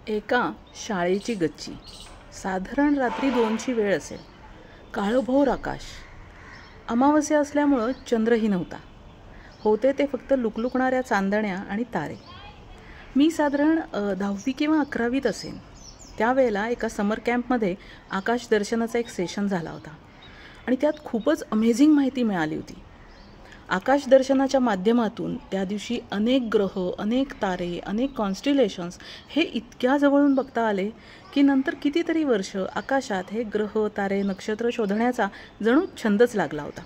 एका शाळेची गच्ची. साधारण रात्री 2ची वेळ असेल. काळोभोर आकाश. अमावस्या असल्यामुळं चंद्रही नव्हता. होते ते फक्त लुकलुकणाऱ्या चांदण्या आणि तारे. मी साधारण 10वी किंवा 11वीत असेन. त्यावेळेला एका समर कॅम्पमध्ये आकाश दर्शनाचा एक सेशन झाला होता आणि त्यात खूपच अमेझिंग माहिती मिळाली होती. आकाश दर्शनाच्या माध्यमातून त्या दिवशी अनेक ग्रह, अनेक तारे, अनेक कॉन्स्टिलेशन्स हे इतक्या जवळून बघता आले की नंतर कितीतरी वर्ष आकाशात हे ग्रह, तारे, नक्षत्र शोधण्याचा जणू छंदच लागला होता.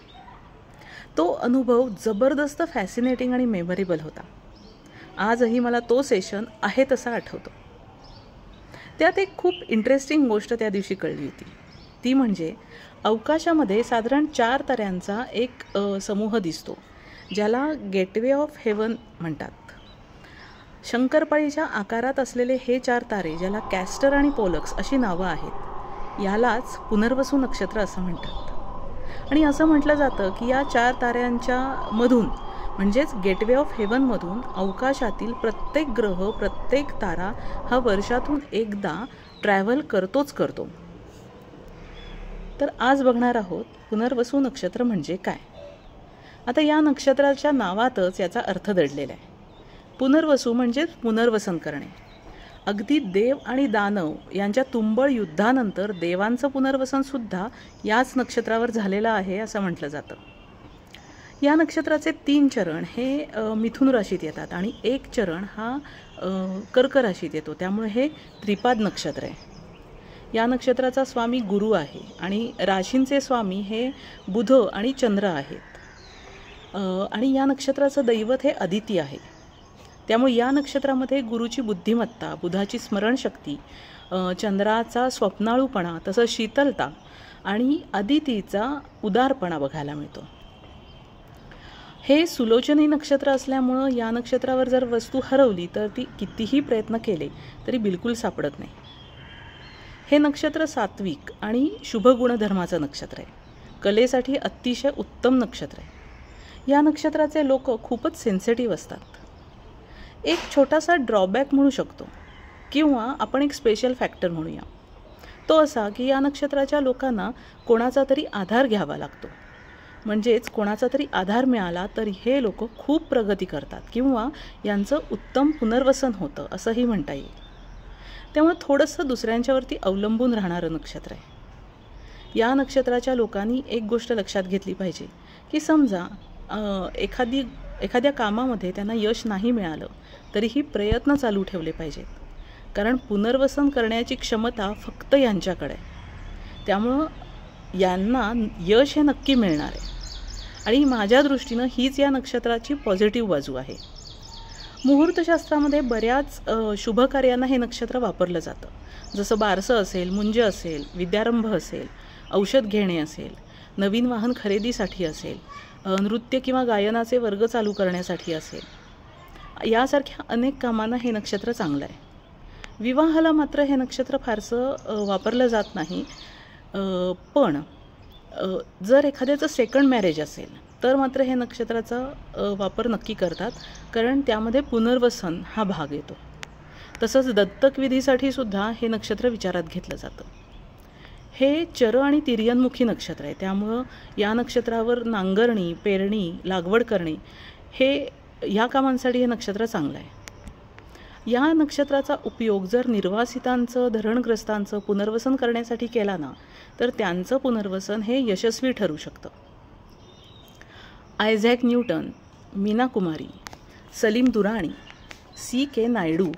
तो अनुभव जबरदस्त फॅसिनेटिंग आणि मेमरेबल होता. आजही मला तो सेशन आहे तसा आठवतो. त्यात एक खूप इंटरेस्टिंग गोष्ट त्या दिवशी कळली होती. ती म्हणजे अवकाशामध्ये साधारण 4 ताऱ्यांचा एक समूह दिसतो, ज्याला गेटवे ऑफ हेवन म्हणतात. शंकरपाळीच्या आकारात असलेले हे 4 तारे, ज्याला कॅस्टर आणि पोलक्स अशी नावं आहेत, यालाच पुनर्वसू नक्षत्र असं म्हणतात. आणि असं म्हटलं जातं की या 4 ताऱ्यांच्या मधून म्हणजेच गेटवे ऑफ हेवनमधून अवकाशातील प्रत्येक ग्रह, प्रत्येक तारा हा वर्षातून एकदा ट्रॅव्हल करतोच करतो. तर आज बघणार आहोत पुनर्वसू नक्षत्र म्हणजे काय. आता या नक्षत्राच्या नावातच याचा अर्थ दडलेला आहे. पुनर्वसू म्हणजेच पुनर्वसन करणे. अगदी देव आणि दानव यांच्या तुंबळ युद्धानंतर देवांचं पुनर्वसनसुद्धा याच नक्षत्रावर झालेलं आहे असं म्हटलं जातं. या नक्षत्राचे 3 चरण हे मिथुन राशीत येतात आणि 1 चरण हा कर्क राशीत येतो. त्यामुळे हे त्रिपाद नक्षत्र आहे. या नक्षत्राचा स्वामी गुरु आहे आणि राशींचे स्वामी हे बुध आणि चंद्र आहेत. आणि या नक्षत्राचं दैवत हे अदिती आहे. त्यामुळे या नक्षत्रामध्ये गुरुची बुद्धिमत्ता, बुधाची स्मरणशक्ती, चंद्राचा स्वप्नाळूपणा, तसंच शीतलता आणि अदितीचा उदारपणा बघायला मिळतो. हे सुलोचनी नक्षत्र असल्यामुळं या नक्षत्रावर जर वस्तू हरवली तर ती कितीही प्रयत्न केले तरी बिलकुल सापडत नाही. हे नक्षत्र सात्विक आणि शुभ गुणधर्माचं नक्षत्र आहे. कलेसाठी अतिशय उत्तम नक्षत्र आहे. या नक्षत्राचे लोक खूपच सेन्सिटिव्ह असतात. एक छोटासा ड्रॉबॅक म्हणू शकतो किंवा आपण एक स्पेशल फॅक्टर म्हणूया. तो असा की या नक्षत्राच्या लोकांना कोणाचा तरी आधार घ्यावा लागतो. म्हणजेच कोणाचा तरी आधार मिळाला तरी हे लोक खूप प्रगती करतात किंवा यांचं उत्तम पुनर्वसन होतं असंही म्हणता येईल. त्यामुळे थोडंसं दुसऱ्यांच्यावरती अवलंबून राहणारं नक्षत्र आहे. या नक्षत्राच्या लोकांनी एक गोष्ट लक्षात घेतली पाहिजे की समजा एखाद्या कामामध्ये त्यांना यश नाही मिळालं तरीही प्रयत्न चालू ठेवले पाहिजेत. कारण पुनर्वसन करण्याची क्षमता फक्त यांच्याकडे आहे. त्यामुळं यांना यश हे नक्की मिळणार आहे. आणि माझ्या दृष्टीनं हीच या नक्षत्राची पॉझिटिव्ह बाजू आहे. मुहूर्तशास्त्रामध्ये बऱ्याच शुभ कार्यांना हे नक्षत्र वापरलं जातं. जसं बारसं असेल, मुंज असेल, विद्यारंभ असेल, औषध घेणे असेल, नवीन वाहन खरेदीसाठी असेल, नृत्य किंवा गायनाचे वर्ग चालू करण्यासाठी असेल, यासारख्या अनेक कामांना हे नक्षत्र चांगलं आहे. विवाहाला मात्र हे नक्षत्र फारसं वापरलं जात नाही. पण जर एखाद्याचं सेकंड मॅरेज असेल तर मात्र हे नक्षत्राचा वापर नक्की करतात, कारण त्यामध्ये पुनर्वसन हा भाग येतो. तसंच दत्तक विधीसाठी सुद्धा हे नक्षत्र विचारात घेतलं जातं. हे चर आणि तिर्यनमुखी नक्षत्र आहे. त्यामुळं या नक्षत्रावर नांगरणी, पेरणी, लागवड करणे ह्या कामांसाठी हे नक्षत्र चांगलं आहे. या नक्षत्राचा उपयोग जर निर्वासितांचं, धरणग्रस्तांचं पुनर्वसन करण्यासाठी केला ना तर त्यांचं पुनर्वसन हे यशस्वी ठरू शकतं. Isaac Newton, Meena Kumari, Salim Durrani, C.K. Naidu,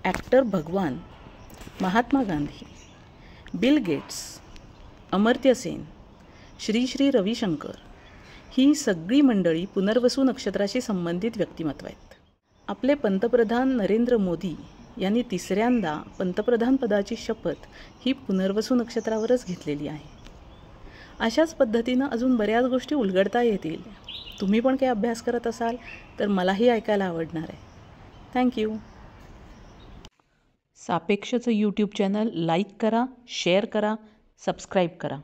actor भगवान, महात्मा गांधी, बिल गेट्स, अमर्त्य सेन, श्री श्री रविशंकर ही सगळी मंडळी पुनर्वसू नक्षत्राशी संबंधित व्यक्तिमत्व आहेत. आपले पंतप्रधान नरेंद्र मोदी यांनी 3ऱ्यांदा पंतप्रधानपदाची शपथ ही पुनर्वसू नक्षत्रावरच घेतलेली आहे. अशाच पद्धतीनं अजून बऱ्याच गोष्टी उलगडता येतील. तुम्ही पण काही अभ्यास करत असाल तर मलाही ऐकायला आवडणार आहे. थँक्यू. सापेक्षचं यूट्यूब चॅनल लाईक करा, शेअर करा, सबस्क्राईब करा.